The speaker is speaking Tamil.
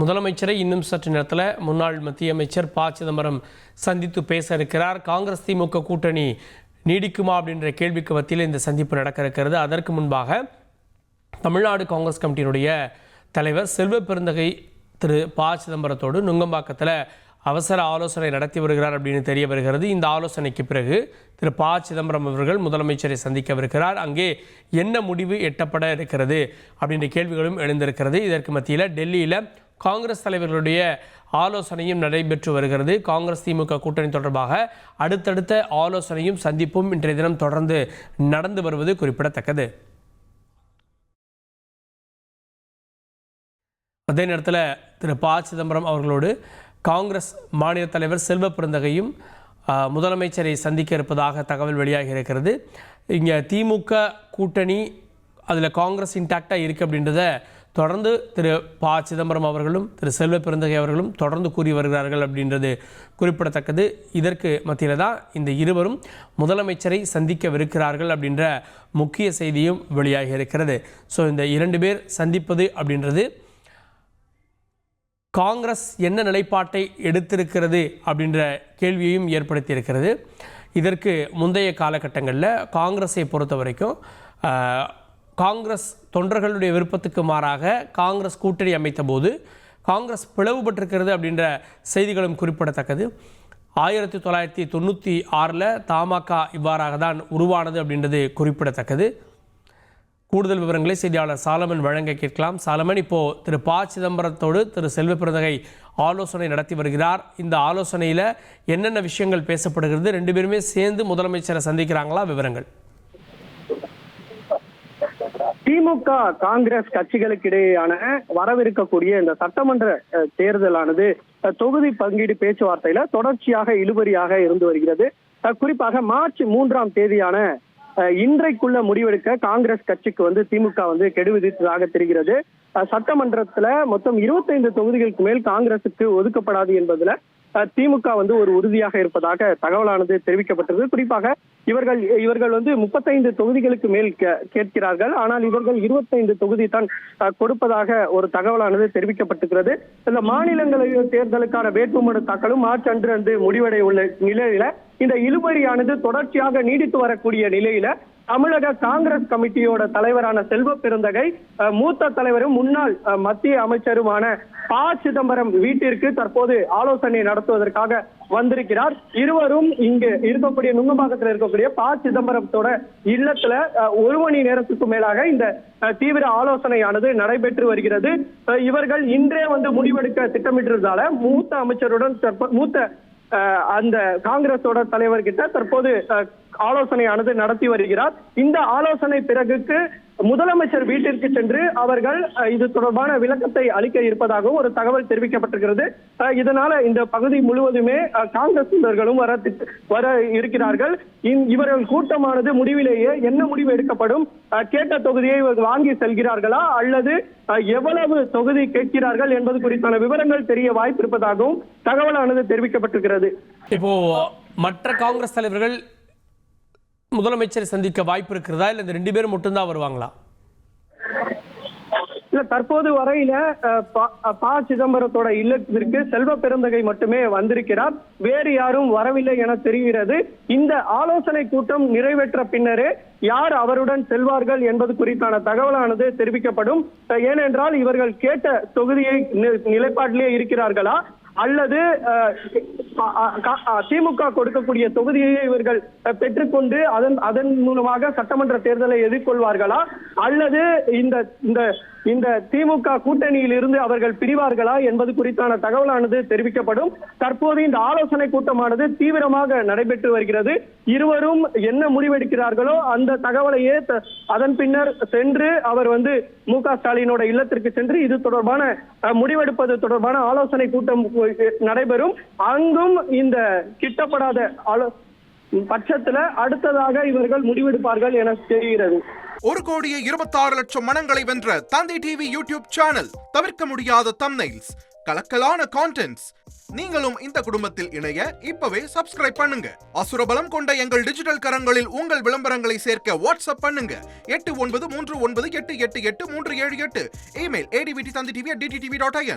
முதலமைச்சரை இன்னும் சற்று நேரத்தில் முன்னாள் மத்திய அமைச்சர் ப சிதம்பரம் சந்தித்து பேச இருக்கிறார். காங்கிரஸ் திமுக கூட்டணி நீடிக்குமா அப்படின்ற கேள்விக்கு மத்தியில் இந்த சந்திப்பு நடக்க இருக்கிறது. அதற்கு முன்பாக தமிழ்நாடு காங்கிரஸ் கமிட்டியினுடைய தலைவர் செல்வ பெருந்தகை திரு ப சிதம்பரத்தோடு நுங்கம்பாக்கத்தில் அவசர ஆலோசனை நடத்தி வருகிறார் அப்படின்னு தெரிய வருகிறது. இந்த ஆலோசனைக்கு பிறகு திரு ப சிதம்பரம் அவர்கள் முதலமைச்சரை சந்திக்கவிருக்கிறார். அங்கே என்ன முடிவு எட்டப்பட இருக்கிறது அப்படின்ற கேள்விகளும் எழுந்திருக்கிறது. இதற்கு மத்தியில் டெல்லியில் காங்கிரஸ் தலைவர்களுடைய ஆலோசனையும் நடைபெற்று வருகிறது. காங்கிரஸ் திமுக கூட்டணி தொடர்பாக அடுத்தடுத்த ஆலோசனையும் சந்திப்பும் இன்றைய தினம் தொடர்ந்து நடந்து வருவது குறிப்பிடத்தக்கது. அதே நேரத்தில் திரு ப சிதம்பரம் அவர்களோடு காங்கிரஸ் மாநில தலைவர் செல்வ பெருந்தகையும் முதலமைச்சரை சந்திக்க இருப்பதாக தகவல் வெளியாகி இருக்கிறது. இங்கே திமுக கூட்டணி அதில் காங்கிரஸ் இன்டாக்டாக இருக்குது அப்படின்றத தொடர்ந்து திரு ப சிதம்பரம் அவர்களும் திரு செல்வ பெருந்தகை அவர்களும் தொடர்ந்து கூறி வருகிறார்கள் அப்படின்றது குறிப்பிடத்தக்கது. இதற்கு மத்தியில் தான் இந்த இருவரும் முதலமைச்சரை சந்திக்கவிருக்கிறார்கள் அப்படின்ற முக்கிய செய்தியும் வெளியாகி இருக்கிறது. ஸோ இந்த இரண்டு பேர் சந்திப்பது அப்படின்றது காங்கிரஸ் என்ன நிலைப்பாட்டை எடுத்திருக்கிறது அப்படின்ற கேள்வியையும் ஏற்படுத்தியிருக்கிறது. இதற்கு முந்தைய காலகட்டங்களில் காங்கிரஸை பொறுத்த வரைக்கும் காங்கிரஸ் தொண்டர்களுடைய விருப்பத்துக்கு மாறாக காங்கிரஸ் கூட்டணி அமைத்த போது காங்கிரஸ் பிளவுபட்டிருக்கிறது அப்படின்ற செய்திகளும் குறிப்பிடத்தக்கது. 1996 தமாக இவ்வாறாக தான் உருவானது அப்படின்றது குறிப்பிடத்தக்கது. கூடுதல் விவரங்களை செய்தியாளர் சாலமன் வழங்க கேட்கலாம். சாலமன், இப்போது திரு ப சிதம்பரத்தோடு திரு செல்வ பெருந்தகை ஆலோசனை நடத்தி வருகிறார். இந்த ஆலோசனையில் என்னென்ன விஷயங்கள் பேசப்படுகிறது? ரெண்டு பேருமே சேர்ந்து முதலமைச்சரை சந்திக்கிறாங்களா? விவரங்கள். திமுக காங்கிரஸ் கட்சிகளுக்கு இடையேயான வரவிருக்கக்கூடிய இந்த சட்டமன்ற தேர்தலானது தொகுதி பங்கீடு பேச்சுவார்த்தையில தொடர்ச்சியாக இழுபறியாக இருந்து வருகிறது. குறிப்பாக மார்ச் 3ஆம் தேதியான இன்றைக்குள்ள முடிவெடுக்க காங்கிரஸ் கட்சிக்கு திமுக கெடு விதித்ததாக தெரிகிறது. சட்டமன்றத்துல மொத்தம் 25 தொகுதிகளுக்கு மேல் காங்கிரசுக்கு ஒதுக்கப்படாது என்பதுல திமுக ஒரு உறுதியாக இருப்பதாக தகவலானது தெரிவிக்கப்பட்டது. குறிப்பாக இவர்கள் 35 தொகுதிகளுக்கு மேல் கேட்கிறார்கள். ஆனால் இவர்கள் 25 தொகுதி தான் கொடுப்பதாக ஒரு தகவலானது தெரிவிக்கப்பட்டிருக்கிறது. இந்த மாநிலங்களவை தேர்தலுக்கான வேட்புமனு தாக்கலும் மார்ச் அன்று முடிவடைய உள்ள நிலையில இந்த இழுபறியானது தொடர்ச்சியாக நீடித்து வரக்கூடிய நிலையில தமிழக காங்கிரஸ் கமிட்டியோட தலைவரான செல்வ பெருந்தகை மூத்த தலைவரும் முன்னாள் மத்திய அமைச்சருமான ப சிதம்பரம் வீட்டிற்கு தற்போது ஆலோசனை நடத்துவதற்காக வந்திருக்கிறார். இருவரும் இங்கு இருக்கக்கூடிய நுங்கம்பாக்கத்தில் இருக்கக்கூடிய ப சிதம்பரத்தோட இல்லத்துல 1 மணி நேரத்துக்கு மேலாக இந்த தீவிர ஆலோசனையானது நடைபெற்று வருகிறது. இவர்கள் இன்றே முடிவெடுக்க திட்டமிட்டிருந்தால மூத்த அமைச்சருடன் அந்த காங்கிரஸோட தலைவர்கிட்ட தற்போது ஆலோசனையானது நடத்தி வருகிறார். இந்த ஆலோசனை பிறகுக்கு முதலமைச்சர் வீட்டிற்கு சென்று அவர்கள் இது தொடர்பான விளக்கத்தை அளிக்க இருப்பதாகவும் ஒரு தகவல் தெரிவிக்கப்பட்டிருக்கிறது. இதனால இந்த பகுதி முழுவதுமே காங்கிரஸ் தொண்டர்களும் வர இருக்கிறார்கள். இவர்கள் கூட்டமானது முடிவிலேயே என்ன முடிவு எடுக்கப்படும், கேட்ட தொகுதியை வாங்கி செல்கிறார்களா அல்லது எவ்வளவு தொகுதி கேட்கிறார்கள் என்பது குறித்தான விவரங்கள் தெரிய வாய்ப்பு இருப்பதாகவும் தகவலானது தெரிவிக்கப்பட்டிருக்கிறது. இப்போ மற்ற காங்கிரஸ் தலைவர்கள் முதலமைச்சரை சந்திக்க வாய்ப்பு இருக்கிறதா, இல்ல இந்த 2 பேரும் மட்டும்தான் வருவாங்களா? இல்ல, தற்போது வரையில ப சிதம்பரத்தோட இல்லத்திற்கு செல்வ பெருந்தகை மட்டுமே வந்திருக்கிறார். வேறு யாரும் வரவில்லை என தெரிகிறது. இந்த ஆலோசனை கூட்டம் நிறைவேற்ற பின்னரே யார் அவருடன் செல்வார்கள் என்பது குறித்தான தகவலானது தெரிவிக்கப்படும். ஏனென்றால் இவர்கள் கேட்ட தொகுதியை நிலைப்பாட்டிலே இருக்கிறார்களா அல்லது திமுக கொடுக்கக்கூடிய தொகுதியை இவர்கள் பெற்றுக்கொண்டு அதன் மூலமாக சட்டமன்ற தேர்தலை எதிர்கொள்வார்களா அல்லது இந்த திமுக கூட்டணியில் இருந்து அவர்கள் பிரிவார்களா என்பது குறித்தான தகவலானது தெரிவிக்கப்படும். தற்போது இந்த ஆலோசனை கூட்டமானது தீவிரமாக நடைபெற்று வருகிறது. இருவரும் என்ன முடிவெடுக்கிறார்களோ அந்த தகவலையே அதன் பின்னர் சென்று அவர் மு.க. ஸ்டாலினோட இல்லத்திற்கு சென்று இது தொடர்பான முடிவெடுப்பது தொடர்பான ஆலோசனை கூட்டம் நடைபெறும். அங்கும் இந்த கிட்டப்படாத பட்சத்துல அடுத்ததாக இவர்கள் முடிவெடுப்பார்கள் என தெரிகிறது. 1,26,00,000 மனங்களை வென்ற தந்தை டிவி யூடியூப் சேனல். தவிர்க்க முடியாத தம்ப்நெயில்ஸ், கலக்கலான கான்டென்ட்ஸ். நீங்களும் இந்த குடும்பத்தில் இணைய இப்பவே சப்ஸ்கிரைப் பண்ணுங்க. அசுரபலம் கொண்ட எங்கள் டிஜிட்டல் கரங்களில் உங்கள் விளம்பரங்களை சேர்க்க வாட்ஸ்அப் பண்ணுங்க. 8939888838. Email advttv@dttv.in.